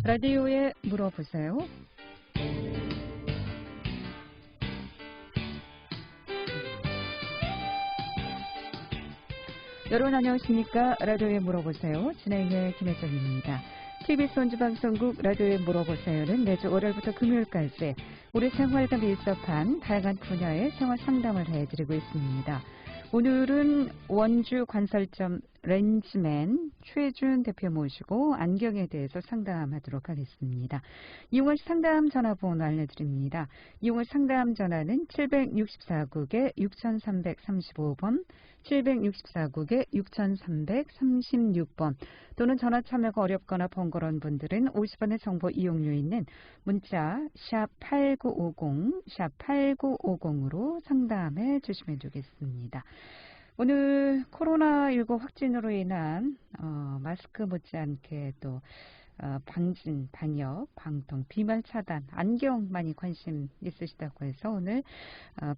라디오에 물어보세요. 여러분 안녕하십니까? 라디오에 물어보세요. 진행의 김혜정입니다. TBS 원주방송국 라디오에 물어보세요는 매주 월요일부터 금요일까지 우리 생활과 밀접한 다양한 분야의 생활 상담을 해드리고 있습니다. 오늘은 원주 관설점 렌즈맨 최준 대표 모시고 안경에 대해서 상담하도록 하겠습니다. 이용할 상담 전화번호 알려드립니다. 이용할 상담 전화는 764국에 6335번, 764국에 6336번 또는 전화 참여가 어렵거나 번거로운 분들은 50원의 정보 이용료 있는 문자 샵 8950, 샵 8950으로 상담해 주시면 되겠습니다. 오늘 코로나19 확진으로 인한 마스크 못지않게 또 방진, 방역, 방통, 비말 차단, 안경 많이 관심 있으시다고 해서 오늘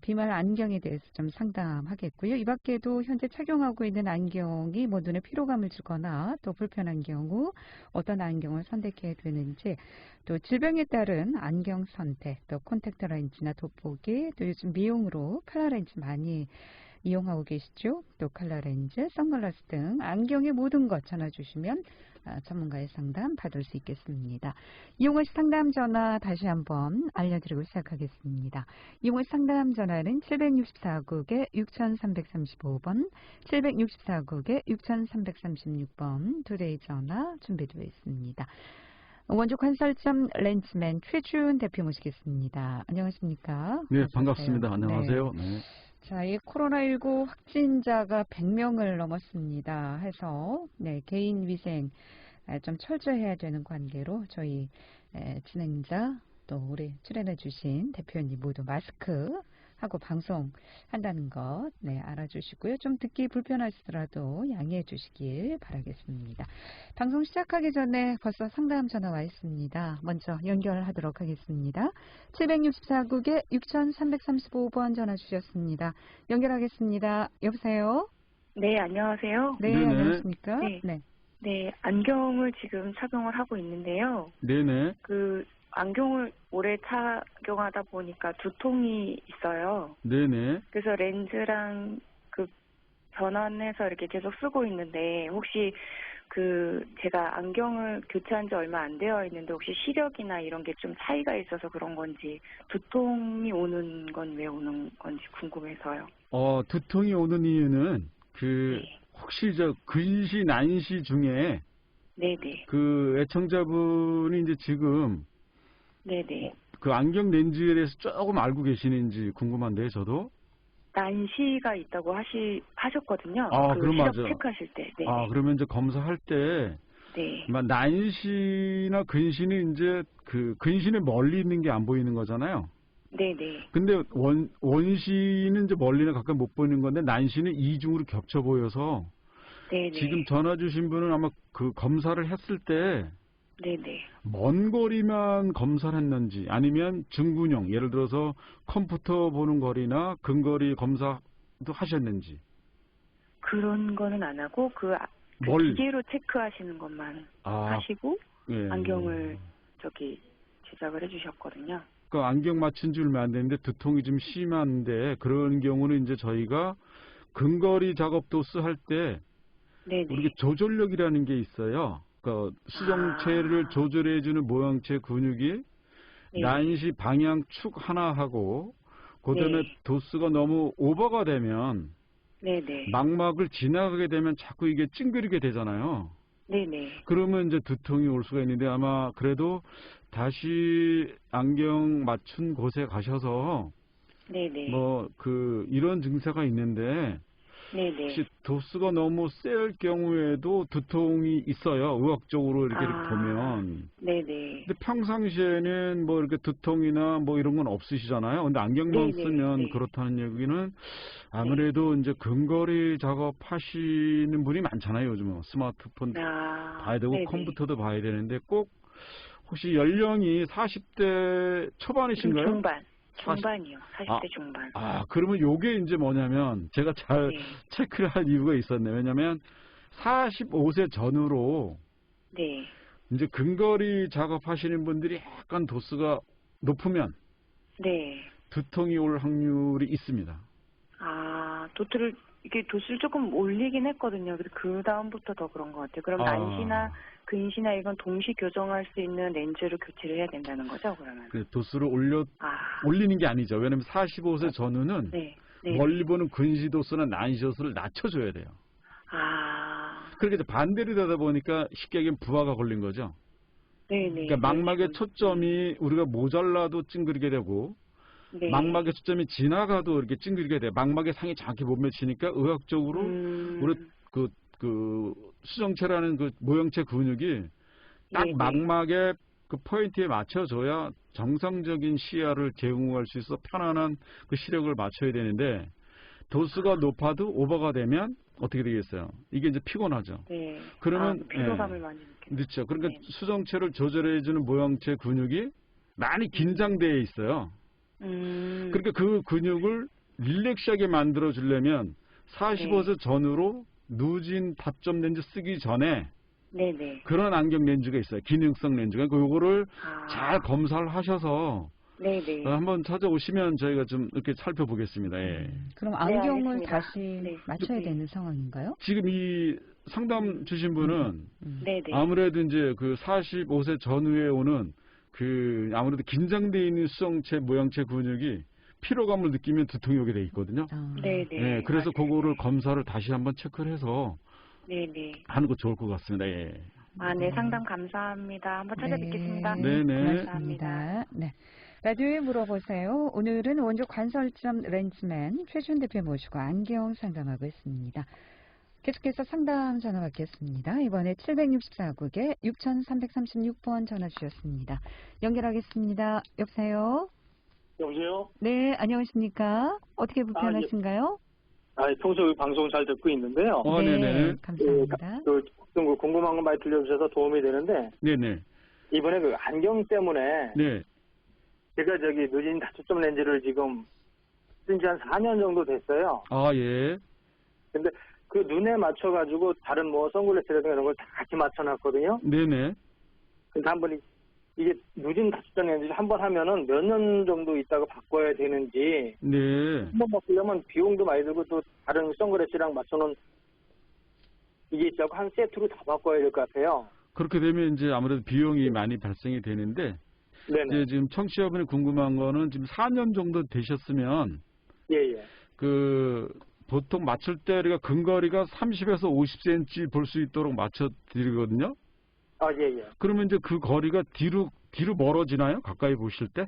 비말 안경에 대해서 좀 상담하겠고요. 이 밖에도 현재 착용하고 있는 안경이 뭐 눈에 피로감을 주거나 또 불편한 경우 어떤 안경을 선택해야 되는지, 또 질병에 따른 안경 선택, 또 콘택트 렌즈나 돋보기, 또 요즘 미용으로 칼라 렌즈 많이 이용하고 계시죠? 또 칼라 렌즈, 선글라스 등 안경의 모든 것 전화 주시면 전문가의 상담 받을 수 있겠습니다. 이용할 상담 전화 다시 한번 알려드리고 시작하겠습니다. 이용할 상담 전화는 764국에 6335번, 764국에 6336번 두 대의 전화 준비되어 있습니다. 원주 관설점 렌즈맨 최준 대표 모시겠습니다. 안녕하십니까? 네, 반갑습니다. 안녕하세요. 네. 네. 자, 이 코로나19 확진자가 100명을 넘었습니다. 해서 개인 위생 좀 철저해야 되는 관계로 저희 진행자 또 우리 출연해 주신 대표님 모두 마스크 하고 방송한다는 것 알아주시고요. 좀 듣기 불편하시더라도 양해해 주시길 바라겠습니다. 방송 시작하기 전에 벌써 상담 전화 와 있습니다. 먼저 연결하도록 하겠습니다. 764국에 6335번 전화 주셨습니다. 연결하겠습니다. 여보세요? 네, 안녕하세요. 네, 네네. 안녕하십니까? 네, 안경을 지금 착용을 하고 있는데요. 네네. 안경을 오래 착용하다 보니까 두통이 있어요. 네네. 그래서 렌즈랑 전환해서 이렇게 계속 쓰고 있는데, 혹시 제가 안경을 교체한 지 얼마 안 되어 있는데, 혹시 시력이나 이런 게 좀 차이가 있어서 그런 건지, 두통이 오는 건 왜 오는 건지 궁금해서요. 두통이 오는 이유는 네. 혹시 근시, 난시 중에 네네. 애청자분이 이제 지금 네네. 안경 렌즈에 대해서 조금 알고 계시는지 궁금한데요, 저도. 난시가 있다고 하셨거든요. 그럼 시력 맞아. 체크하실 때. 네. 그러면 이제 검사할 때 네. 난시나 근시는 이제 근시는 멀리 있는 게 안 보이는 거잖아요. 네네. 근데 원시는 이제 멀리는 가까이 못 보이는 건데, 난시는 이중으로 겹쳐 보여서 네네. 지금 전화 주신 분은 아마 검사를 했을 때 네네. 먼 거리만 검사를 했는지, 아니면 중근형, 예를 들어서 컴퓨터 보는 거리나 근거리 검사도 하셨는지. 그런 거는 안 하고 기계로 체크하시는 것만 하시고 예. 안경을 제작을 해주셨거든요. 안경 맞춘 지 얼마 안 됐는데 두통이 좀 심한데, 그런 경우는 이제 저희가 근거리 작업 도수 할 때 네네. 우리가 조절력이라는 게 있어요. 수정체를 조절해주는 모양체 근육이 네네. 난시 방향축 하나 하고, 그다음에 도수가 너무 오버가 되면 네네. 망막을 지나가게 되면 자꾸 이게 찡그리게 되잖아요. 네네. 그러면 이제 두통이 올 수가 있는데, 아마 그래도 다시 안경 맞춘 곳에 가셔서 네네. 이런 증세가 있는데, 네네. 혹시 도수가 너무 셀 경우에도 두통이 있어요. 의학적으로 이렇게 보면. 네네. 근데 평상시에는 이렇게 두통이나 이런 건 없으시잖아요. 근데 안경만 쓰면 그렇다는 얘기는 아무래도 이제 근거리 작업하시는 분이 많잖아요. 요즘은 스마트폰 봐야 되고 컴퓨터도 봐야 되는데, 꼭 혹시 연령이 40대 초반이신가요? 중반이요. 40대 중반. 그러면 요게 이제 뭐냐면, 제가 잘 체크를 할 이유가 있었네요. 왜냐면 45세 전후로 이제 근거리 작업하시는 분들이 약간 도수가 높으면 네. 두통이 올 확률이 있습니다. 아, 이게 도수를 조금 올리긴 했거든요. 그래서 그 다음부터 더 그런 것 같아요. 그럼 아. 난시나 근시나 이건 동시 교정할 수 있는 렌즈로 교체를 해야 된다는 거죠, 그러면? 그 도수를 아, 올리는 게 아니죠. 왜냐면 45세 전후는 네. 네. 멀리 보는 근시 도수나 난시 도수를 낮춰줘야 돼요. 아, 그렇게 이제 반대로 되다 보니까 쉽게 얘기하면 부하가 걸린 거죠. 네네. 그러니까 망막의 초점이 우리가 모자라도 찡그리게 되고 네. 망막의 초점이 지나가도 이렇게 찡그리게 돼요. 망막의 상이 정확히 못 맺히니까 의학적으로 우리 그 수정체라는 그 모형체 근육이 딱 네네. 망막의 그 포인트에 맞춰줘야 정상적인 시야를 제공할 수 있어 편안한 그 시력을 맞춰야 되는데 도수가 높아도 오버가 되면 어떻게 되겠어요? 이게 이제 피곤하죠. 네. 그러면 피로감을 많이 느껴요. 그렇죠. 그러니까 네. 수정체를 조절해주는 모형체 근육이 많이 긴장되어 있어요. 그러니까 그 근육을 릴렉스하게 만들어 주려면 45세 전후로 누진 다점 렌즈 쓰기 전에 네네. 그런 안경 렌즈가 있어요. 기능성 렌즈가. 요거를 아, 잘 검사를 하셔서 네네. 한번 찾아오시면 저희가 좀 이렇게 살펴보겠습니다. 예. 그럼 안경을 알겠습니다. 다시 네. 맞춰야 네. 되는 상황인가요? 지금 이 상담 주신 분은 네네. 아무래도 이제 그 45세 전후에 오는 그 아무래도 긴장되어 있는 수정체 모양체 근육이 피로감을 느끼면 두통이 오게 돼 있거든요. 네네. 예, 그래서 맞아요. 그거를 검사를 다시 한번 체크를 해서 네네. 하는 거 좋을 것 같습니다. 예. 아, 네. 상담 감사합니다. 한번 찾아뵙겠습니다. 네네. 고맙습니다. 네. 라디오에 물어보세요. 오늘은 원조 관설점 렌즈맨 최준 대표 모시고 안경 상담하고 있습니다. 계속해서 상담 전화 받겠습니다. 이번에 764국에 6336번 전화 주셨습니다. 연결하겠습니다. 여보세요? 여보세요? 네, 안녕하십니까? 어떻게 불편하신가요? 평소에 방송 잘 듣고 있는데요. 네네. 감사합니다. 궁금한 거 많이 들려주셔서 도움이 되는데, 네네. 이번에 그 안경 때문에, 네. 제가 누진 다초점 렌즈를 지금 쓴 지 한 4년 정도 됐어요. 아, 예. 근데 그 눈에 맞춰가지고 다른 뭐 선글라스라든가 이런 걸 다 같이 맞춰놨거든요. 네네. 근데 한번 이게 누진 다초점 렌즈를 한번 하면은 몇 년 정도 있다가 바꿔야 되는지, 네. 한번 바꾸려면 비용도 많이 들고 또 다른 선글라스랑 맞춰놓은 이게 있자고 한 세트로 다 바꿔야 될 것 같아요. 그렇게 되면 이제 아무래도 비용이 많이 발생이 되는데, 네네. 이제 지금 청취자분이 궁금한 거는 지금 4년 정도 되셨으면, 예예. 보통 맞출 때 우리가 근거리가 30에서 50cm 볼 수 있도록 맞춰 드리거든요. 아, 예예. 그러면 이제 그 거리가 뒤로 멀어지나요? 가까이 보실 때?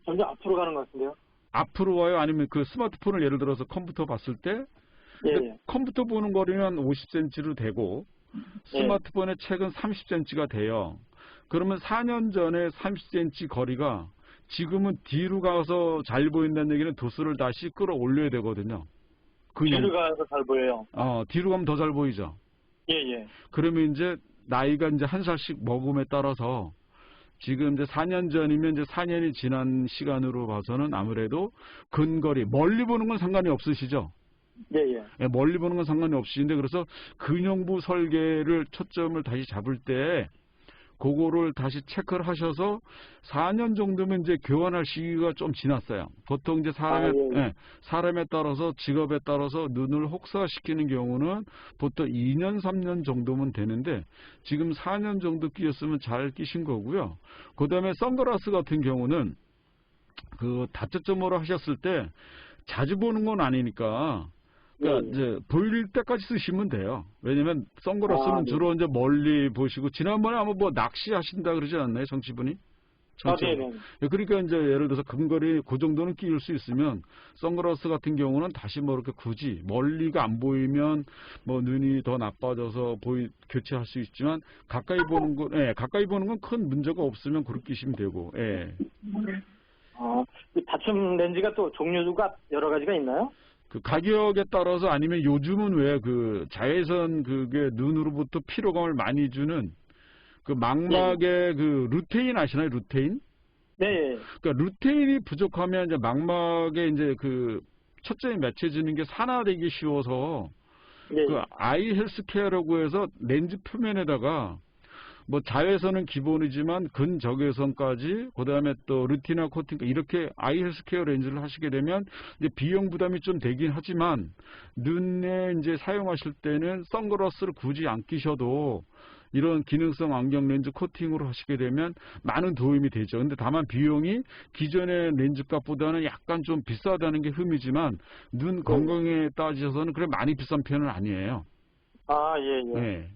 점점 앞으로 가는 것 같은데요. 앞으로 와요? 아니면 그 스마트폰을 예를 들어서 컴퓨터 봤을 때? 예예. 컴퓨터 보는 거리는 50cm로 되고, 예. 스마트폰의 책은 30cm가 돼요. 그러면 4년 전에 30cm 거리가 지금은 뒤로 가서 잘 보인다는 얘기는 도수를 다시 끌어올려야 되거든요. 뒤로 가서 잘 보여요. 뒤로 가면 더 잘 보이죠. 예예. 그러면 이제 나이가 이제 한 살씩 먹음에 따라서 지금 이제 4년 전이면 이제 4년이 지난 시간으로 봐서는 아무래도 근거리, 멀리 보는 건 상관이 없으시죠? 예예. 예, 멀리 보는 건 상관이 없으신데 그래서 근형부 설계를 초점을 다시 잡을 때 그거를 다시 체크를 하셔서 4년 정도면 이제 교환할 시기가 좀 지났어요. 보통 이제 사람에 따라서 직업에 따라서 눈을 혹사시키는 경우는 보통 2년, 3년 정도면 되는데 지금 4년 정도 끼셨으면 잘 끼신 거고요. 그 다음에 선글라스 같은 경우는 그 다초점으로 하셨을 때 자주 보는 건 아니니까 그러니까 이제 보일 때까지 쓰시면 돼요. 왜냐면 선글라스는 주로 이제 멀리 보시고 지난번에 아마 뭐 낚시하신다 그러지 않나요, 정치분이? 네네. 그러니까 이제 예를 들어서 근거리 그 정도는 끼울 수 있으면 선글라스 같은 경우는 다시 뭐 이렇게 굳이 멀리가 안 보이면 뭐 눈이 더 나빠져서 교체할 수 있지만 가까이 보는 건 큰 문제가 없으면 그렇게 끼시면 되고. 예. 다침 렌즈가 또 종류가 여러 가지가 있나요? 그 가격에 따라서 아니면 요즘은 왜 그 자외선 그게 눈으로부터 피로감을 많이 주는 그 망막의 그 루테인 아시나요? 루테인? 네. 그러니까 루테인이 부족하면 이제 망막에 이제 그 초점이 맺혀지는 게 산화되기 쉬워서 예, 그 아이 헬스케어라고 해서 렌즈 표면에다가 뭐 자외선은 기본이지만 근적외선까지 그다음에 또 루티나 코팅 이렇게 아이 헬스케어 렌즈를 하시게 되면 이제 비용 부담이 좀 되긴 하지만 눈에 이제 사용하실 때는 선글라스를 굳이 안 끼셔도 이런 기능성 안경 렌즈 코팅으로 하시게 되면 많은 도움이 되죠. 근데 다만 비용이 기존의 렌즈 값보다는 약간 좀 비싸다는 게 흠이지만 눈 건강에 따지셔서는 그래 많이 비싼 편은 아니에요. 아, 예, 예. 네.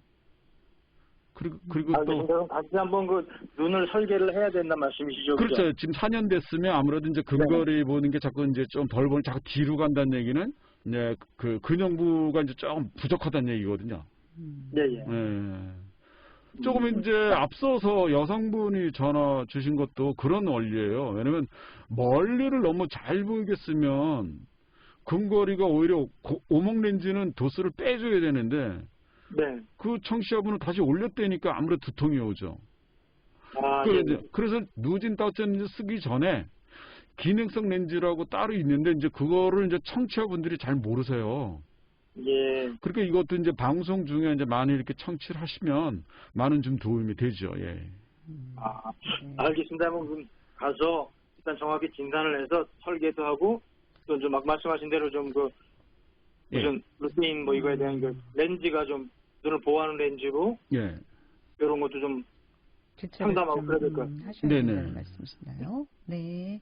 그리고 또 알겠습니다. 그럼 다시 한번 그 눈을 설계를 해야 된다는 말씀이시죠? 그죠? 그렇죠. 지금 4년 됐으면 아무래도 이제 근거리 보는 게 자꾸 이제 좀 덜 보는 자꾸 뒤로 간다는 얘기는 이제 그 근형부가 이제 좀 부족하다는 얘기거든요. 예, 예. 조금 이제 앞서서 여성분이 전화 주신 것도 그런 원리예요. 왜냐면 멀리를 너무 잘 보이게 쓰면 근거리가 오히려 오목 렌즈는 도수를 빼줘야 되는데 네. 그 청취자분은 다시 올렸다니까 아무래도 두통이 오죠. 아, 예. 그래서 누진 따뜻한 렌즈 쓰기 전에 기능성 렌즈라고 따로 있는데 이제 그거를 이제 청취자분들이 잘 모르세요. 예. 그러니까 이것도 이제 방송 중에 이제 많이 이렇게 청취를 하시면 많은 좀 도움이 되죠. 예. 아, 알겠습니다. 그럼 가서 일단 정확히 진단을 해서 설계도 하고 또 좀 막 말씀하신 대로 좀 그 무슨 루틴 뭐 이거에 대한 그 렌즈가 좀 눈을 보호하는 렌즈로 예. 이런 것도 좀 교체를 상담하고 좀, 그래야 될 것 같아요. 하셔야 네네. 된다는 말씀이시나요? 네.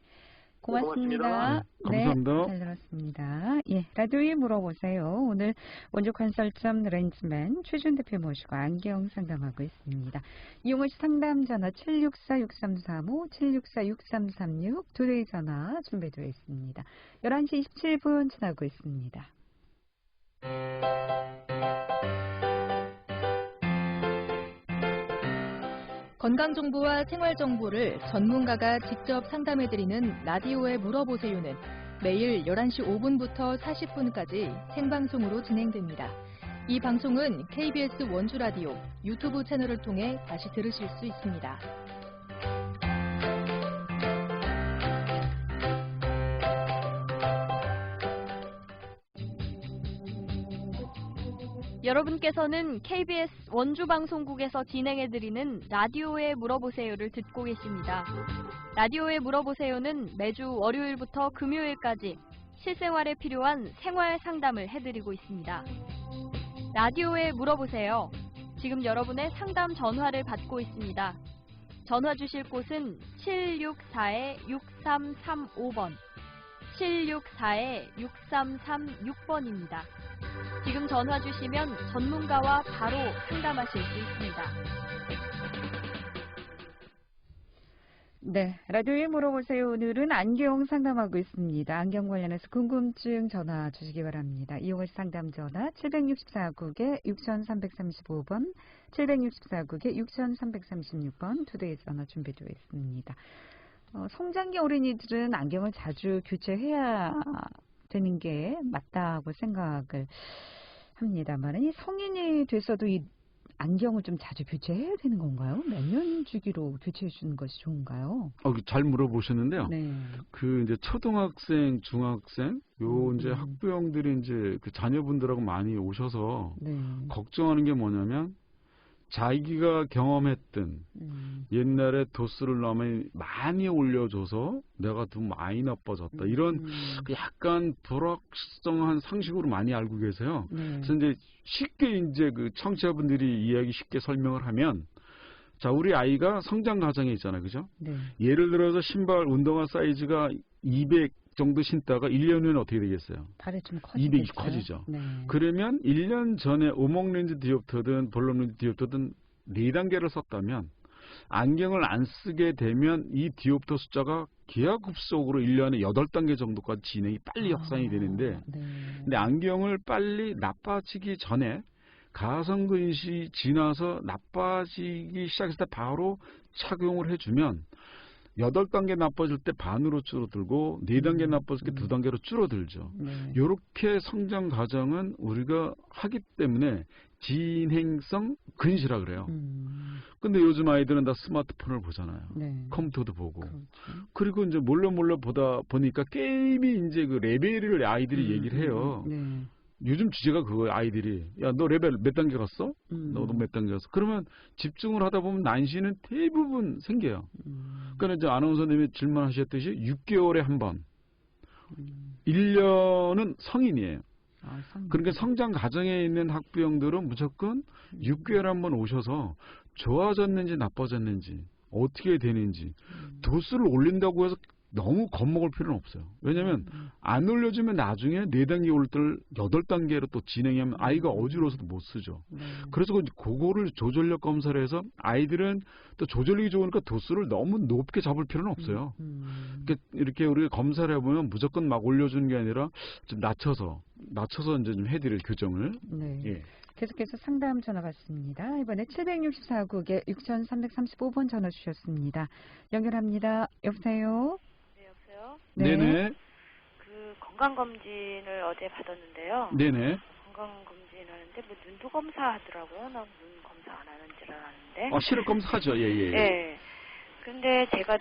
고맙습니다. 네, 감사합니다. 잘 들었습니다. 예, 라디오에 물어보세요. 오늘 원조 컨설점 렌즈맨 최준 대표 모시고 안경 상담하고 있습니다. 이용호 씨 상담 전화 764-6335, 764-6336 두 대의 전화 준비되어 있습니다. 11시 27분 지나고 있습니다. 건강정보와 생활정보를 전문가가 직접 상담해드리는 라디오에 물어보세요는 매일 11시 5분부터 40분까지 생방송으로 진행됩니다. 이 방송은 KBS 원주라디오 유튜브 채널을 통해 다시 들으실 수 있습니다. 여러분께서는 KBS 원주방송국에서 진행해드리는 라디오에 물어보세요를 듣고 계십니다. 라디오에 물어보세요는 매주 월요일부터 금요일까지 실생활에 필요한 생활 상담을 해드리고 있습니다. 라디오에 물어보세요. 지금 여러분의 상담 전화를 받고 있습니다. 전화 주실 곳은 764-6335번, 764-6336번입니다. 지금 전화 주시면 전문가와 바로 상담하실 수 있습니다. 네, 라디오에 물어보세요. 오늘은 안경 상담하고 있습니다. 안경 관련해서 궁금증 전화 주시기 바랍니다. 이용호 씨 상담 전화 764국에 6335번, 764국에 6336번 두 대의 전화 준비되어 있습니다. 성장기 어린이들은 안경을 자주 교체해야 되는 게 맞다고 생각을 합니다만 이 성인이 돼서도 이 안경을 좀 자주 교체해야 되는 건가요? 몇 년 주기로 교체해 주는 것이 좋은가요? 잘 물어보셨는데요. 네. 그 이제 초등학생, 중학생 요 이제 학부형들이 이제 그 자녀분들하고 많이 오셔서 네. 걱정하는 게 뭐냐면 자기가 경험했던 옛날에 도수를 너무 많이 올려줘서 내가 좀 많이 나빠졌다. 이런 그 약간 불확실성한 상식으로 많이 알고 계세요. 네. 그래서 이제 쉽게 이제 그 청취자분들이 이야기 쉽게 설명을 하면 자, 우리 아이가 성장 과정에 있잖아요. 그죠? 네. 예를 들어서 신발 운동화 사이즈가 200 정도 신다가 1년 후에는 어떻게 되겠어요? 발이 좀 200이 커지겠어요? 커지죠. 네. 그러면 1년 전에 오목렌즈 디옵터든 볼륨렌즈 디옵터든 4단계를 썼다면 안경을 안 쓰게 되면 이 디옵터 숫자가 기하급속으로 1년에 8단계 정도까지 진행이 빨리 확산이 되는데 네. 근데 안경을 빨리 나빠지기 전에 가성근시 지나서 나빠지기 시작했을 때 바로 착용을 해주면 8단계 나빠질 때 반으로 줄어들고 4단계 나빠질 때 2단계로 줄어들죠. 네. 이렇게 성장 과정은 우리가 하기 때문에 진행성 근시라 그래요. 근데 요즘 아이들은 다 스마트폰을 보잖아요. 네. 컴퓨터도 보고. 그렇죠. 그리고 이제 몰래 보다 보니까 게임이 이제 그 레벨을 아이들이 얘기를 해요. 네. 요즘 주제가 그거예요. 아이들이 야 너 레벨 몇 단계 갔어? 너도 몇 단계 갔어? 그러면 집중을 하다 보면 난시는 대부분 생겨요. 그러니까 이제 아나운서님이 질문하셨듯이 6개월에 한 번, 1년은 성인이에요. 그러니까 성장 과정에 있는 학부형들은 무조건 6개월에 한 번 오셔서 좋아졌는지 나빠졌는지 어떻게 되는지 도수를 올린다고 해서 너무 겁먹을 필요는 없어요. 왜냐하면 안 올려주면 나중에 4단계 올 때 8단계로 또 진행하면 아이가 어지러워서도 못 쓰죠. 그래서 그거를 조절력 검사를 해서 아이들은 또 조절력이 좋으니까 도수를 너무 높게 잡을 필요는 없어요. 이렇게 우리가 검사를 해보면 무조건 막 올려주는 게 아니라 좀 낮춰서 이제 좀 해드릴 교정을. 네. 예. 계속해서 상담 전화 받습니다. 이번에 764국에 6335번 전화 주셨습니다. 연결합니다. 여보세요? 네, 여보세요? 네. 네네. 그 건강검진을 어제 받았는데요. 네네. 건강검진 하는데 뭐 눈도 검사하더라고요. 나 눈 검사 안 하는 줄 알았는데. 시력 검사하죠. 예. 네. 근데 제가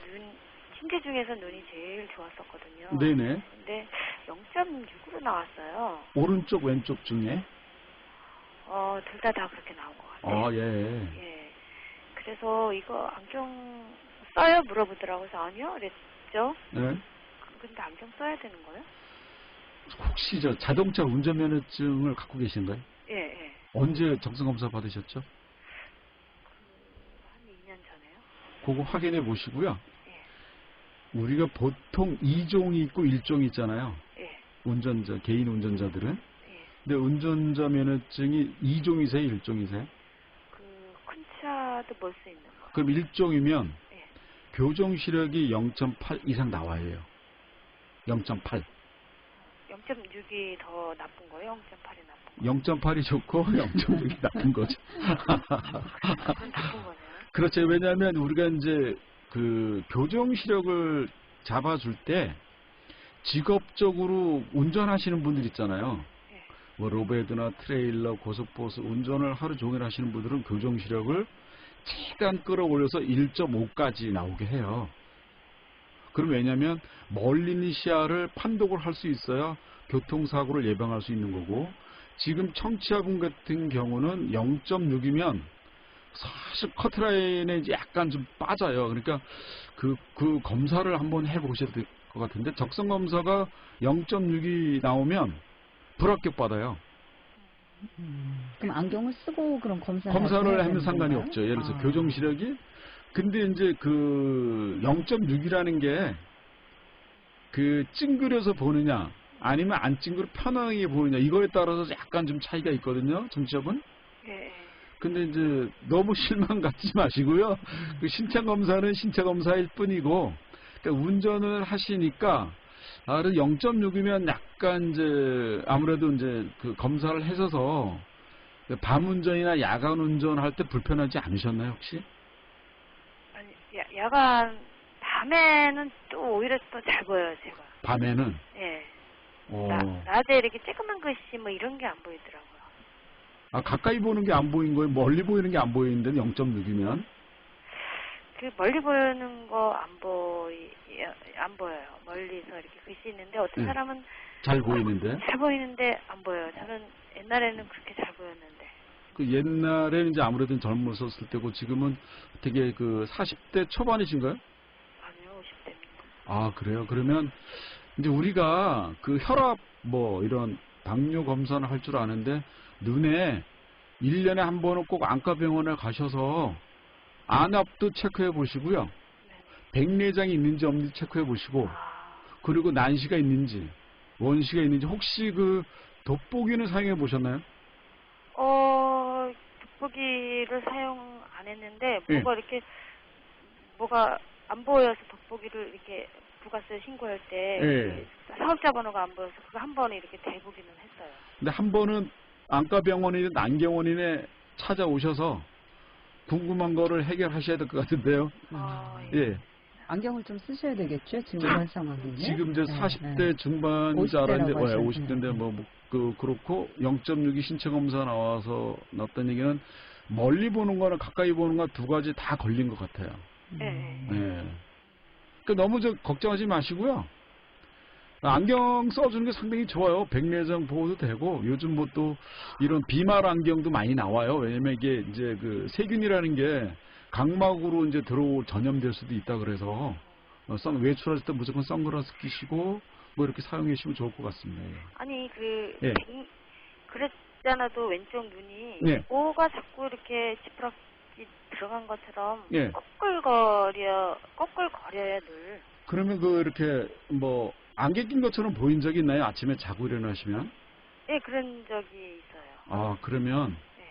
신체 중에서 눈이 제일 좋았었거든요. 네네. 근데 0.6으로 나왔어요. 오른쪽 왼쪽 중에. 둘 다 그렇게 나온 것 같아요. 예. 예. 그래서 이거 안경 써요? 물어보더라고요. 그래서 아니요. 그랬죠. 네. 근데 안경 써야 되는 거예요? 혹시 저 자동차 운전면허증을 갖고 계신가요? 예. 언제 정성검사 받으셨죠? 한 2년 전에요. 그거 확인해 보시고요. 예. 우리가 보통 2종이 있고 1종이 있잖아요. 예. 개인 운전자들은. 예. 근데 운전자 면허증이 2종이세요? 1종이세요? 큰 차도 볼 수 있는 거. 그럼 1종이면 예. 교정 시력이 0.8 이상 나와야 해요. 0.8. 0.6이 더 나쁜 거예요? 0.8이 나쁜 0.8이 좋고 0.6이 나쁜 거죠. 그건 나쁜 거네요. 그렇죠. 왜냐하면 우리가 이제 그 교정 시력을 잡아줄 때 직업적으로 운전하시는 분들 있잖아요. 예. 뭐 로베드나 트레일러, 고속버스 운전을 하루 종일 하시는 분들은 교정 시력을 최대한 끌어올려서 1.5까지 나오게 해요. 그럼 왜냐하면 멀리 있는 시야를 판독을 할 수 있어야 교통사고를 예방할 수 있는 거고, 지금 청취자분 같은 경우는 0.6이면 사실 커트라인에 이제 약간 좀 빠져요. 그러니까 그 검사를 한번 해보셔야 될 것 같은데, 적성검사가 0.6이 나오면 불합격 받아요. 그럼 안경을 쓰고 그런 검사를 하면 상관이 없죠. 예를 들어서 교정 시력이. 근데 이제 그 0.6이라는 게 그 찡그려서 보느냐 아니면 안 찡그려 편하게 보느냐 이거에 따라서 약간 좀 차이가 있거든요. 정치자분. 예. 근데 이제 너무 실망 갖지 마시고요. 그 신체 검사는 신체 검사일 뿐이고, 그러니까 운전을 하시니까 0.6이면 약간 이제 아무래도 이제 그 검사를 해서서 밤 운전이나 야간 운전할 때 불편하지 않으셨나요 혹시? 아니, 야간 밤에는 또 오히려 또 잘 보여요, 제가. 밤에는? 예. 오. 낮에 이렇게 조그만 글씨 뭐 이런 게 안 보이더라고요. 가까이 보는 게 안 보인 거예요? 멀리 보이는 게 안 보이는데 0.6이면? 그 멀리 보이는 거 안 보여요. 멀리서 이렇게 글씨 있는데 어떤 사람은 잘 보이는데? 잘 보이는데 안 보여요. 저는 옛날에는 그렇게 잘 보였는데. 그 옛날에는 이제 아무래도 젊었었을 때고, 지금은 되게 그 40대 초반이신가요? 아니요, 50대입니다. 아, 그래요? 그러면 이제 우리가 그 혈압 뭐 이런 당뇨 검사는 할 줄 아는데, 눈에 1년에 한 번은 꼭 안과병원에 가셔서 안압도 체크해 보시고요. 백내장이 있는지 없는지 체크해 보시고, 그리고 난시가 있는지 원시가 있는지. 혹시 그 돋보기는 사용해 보셨나요? 돋보기를 사용 안 했는데 예. 뭐가 안 보여서 돋보기를 이렇게 부가세 신고할 때 예. 사업자 번호가 안 보여서 그거 한 번에 이렇게 대보기는 했어요. 근데 한 번은 안과병원이든 안경원인에 찾아오셔서 궁금한 거를 해결하셔야 될 것 같은데요. 예. 안경을 좀 쓰셔야 되겠죠, 지금 이런 상황에는. 지금 이제 40대 중반자라는데 50대인데 그렇고 0.6이 신체 검사 나왔던 얘기는 멀리 보는 거나 가까이 보는 거 두 가지 다 걸린 것 같아요. 네. 네. 그 너무 걱정하지 마시고요. 안경 써주는 게 상당히 좋아요. 백내장 보호도 되고 요즘 뭐 또 이런 비말 안경도 많이 나와요. 왜냐면 이게 이제 그 세균이라는 게 각막으로 이제 전염될 수도 있다 그래서 외출하실 때 무조건 선글라스 끼시고 뭐 이렇게 사용해 주시면 좋을 것 같습니다. 예. 아니 예. 그랬잖아도 왼쪽 눈이 예. 뭐가 자꾸 이렇게 지푸라기 들어간 것처럼 예. 꺼끌거려야 늘. 그러면 그 이렇게 뭐 안개 낀 것처럼 보인 적이 있나요? 아침에 자고 일어나시면? 예, 그런 적이 있어요. 아, 그러면 네.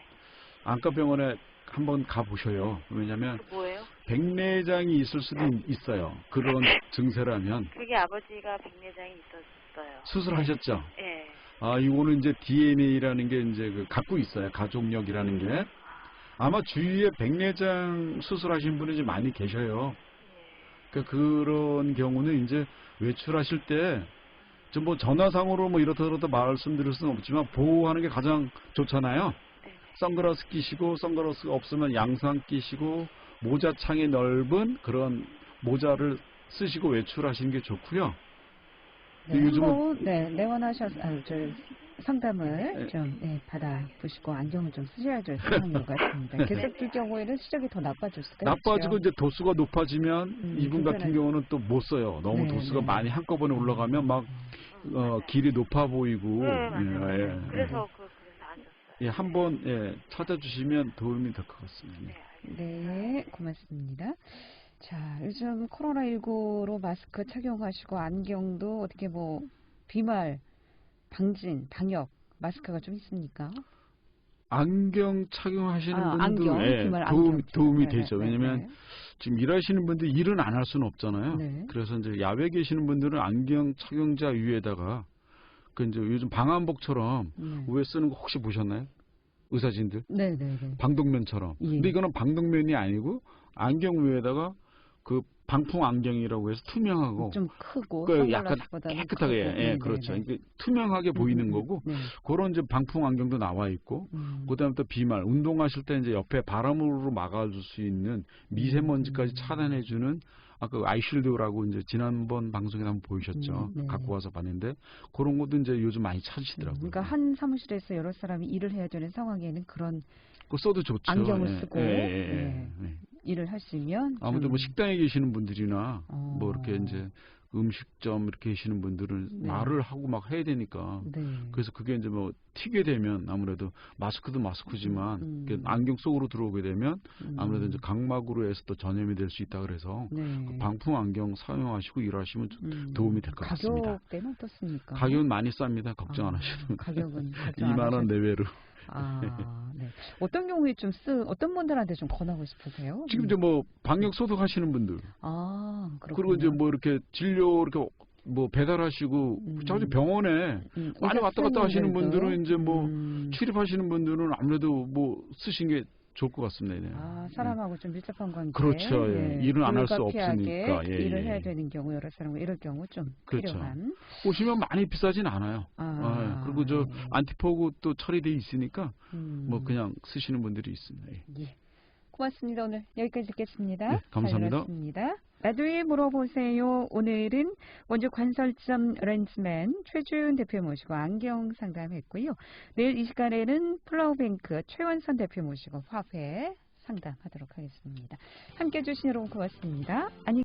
안과병원에 한번 가보셔요. 왜냐면 그 뭐예요? 백내장이 있을 수도 있어요. 그런 증세라면. 그게 아버지가 백내장이 있었어요. 수술하셨죠? 예. 아, 이거는 이제 DNA라는 게 이제 갖고 있어요. 가족력이라는 게. 아마 주위에 백내장 수술하신 분이 좀 많이 계셔요. 그러니까 그런 경우는 이제 외출하실 때 좀 뭐 전화상으로 뭐 이렇다 저렇다 말씀드릴 수는 없지만 보호하는 게 가장 좋잖아요. 네. 선글라스 끼시고 선글라스가 없으면 양산 끼시고 모자 창이 넓은 그런 모자를 쓰시고 외출하시는 게 좋고요. 네, 요즘은 한번 상담을 좀 받아보시고 안경을 좀 쓰셔야 될 상황인 것 같습니다. 계속 들 경우에는 시력이 더 나빠질 수가 나빠지고 있죠. 이제 도수가 높아지면 이분 같은 경우는 또 못 써요. 너무 도수가 많이 한꺼번에 올라가면 막 길이 높아 보이고. 네, 맞아요. 그래서 안 줬어요. 예, 한번 찾아주시면 도움이 될 것 같습니다. 네, 고맙습니다. 자, 요즘 코로나19로 마스크 착용하시고 안경도 어떻게 뭐 비말 방진, 방역 마스크가 좀 있습니까? 안경 착용하시는 분들 안경, 비말 안경 도움이 되죠. 왜냐면 지금 일하시는 분들 일은 안 할 수는 없잖아요. 네. 그래서 이제 야외에 계시는 분들은 안경 착용자 위에다가 그 이제 요즘 방한복처럼 위에 쓰는 거 혹시 보셨나요? 의사진들? 네네네. 방독면처럼. 예. 근데 이거는 방독면이 아니고 안경 위에다가 그 방풍 안경이라고 해서 투명하고 좀 크고 그 약간 선글라스보다는 깨끗하게 크고. 예, 그렇죠. 이게 투명하게 보이는 거고 그런 이제 방풍 안경도 나와 있고 그다음에 또 비말 운동하실 때 이제 옆에 바람으로 막아줄 수 있는 미세먼지까지 차단해주는 아까 아이실드라고 이제 지난번 방송에 한번 보이셨죠. 갖고 와서 봤는데 그런 것도 이제 요즘 많이 찾으시더라고요. 그러니까 한 사무실에서 여러 사람이 일을 해야 되는 상황에는 그런 그거 써도 좋죠. 안경을 쓰고 일을 하시면 아무튼 뭐 식당에 계시는 분들이나 뭐 이렇게 이제 음식점 이렇게 계시는 분들은 말을 하고 막 해야 되니까 그래서 그게 이제 뭐 튀게 되면 아무래도 마스크도 마스크지만 안경 속으로 들어오게 되면 아무래도 이제 각막으로 해서 또 전염이 될 수 있다 그래서 그 방풍 안경 사용하시고 일하시면 도움이 될 것 같습니다. 가격대는 어떻습니까? 가격은 많이 쌉니다. 걱정 안 하셔도. 가격은 2만 원 내외로. 네. 어떤 경우에 어떤 분들한테 좀 권하고 싶으세요? 지금 이제 뭐 방역 소독하시는 분들. 그렇군요. 그리고 이제 뭐 이렇게 진료 이렇게 뭐 배달하시고 자주 병원에 많이 왔다 갔다 하시는 분들은 이제 뭐 출입하시는 분들은 아무래도 뭐 쓰신 게 좋을 것 같습니다. 사람하고 좀 밀접한 관계. 그렇죠. 일은 안 할 수 없으니까. 일을 해야 되는 경우 여러 사람과 이럴 경우 좀 필요한. 보시면 많이 비싸진 않아요. 그리고 저 안티포그 또 처리돼 있으니까 뭐 그냥 쓰시는 분들이 있습니다. 예. 고맙습니다. 오늘 여기까지 듣겠습니다. 네, 감사합니다. 라디오에 물어보세요. 오늘은 원주 관설점 렌즈맨 최준 대표 모시고 안경 상담했고요. 내일 이 시간에는 플라워뱅크 최원선 대표 모시고 화폐 상담하도록 하겠습니다. 함께해 주신 여러분 고맙습니다. 안녕히